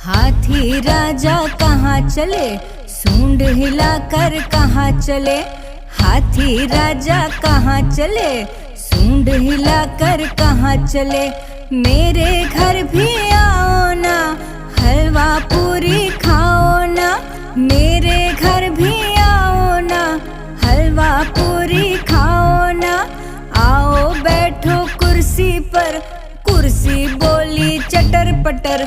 हाथी राजा कहाँ चले, सूंड हिलाकर कहाँ चले। हाथी राजा कहाँ चले, सूंड हिलाकर कहाँ चले। मेरे घर भी आओ ना, हलवा पूरी खाओ ना। मेरे घर भी आओ ना, हलवा पूरी खाओ ना। आओ बैठो कुर्सी पर, कुर्सी बोली चटर पटर।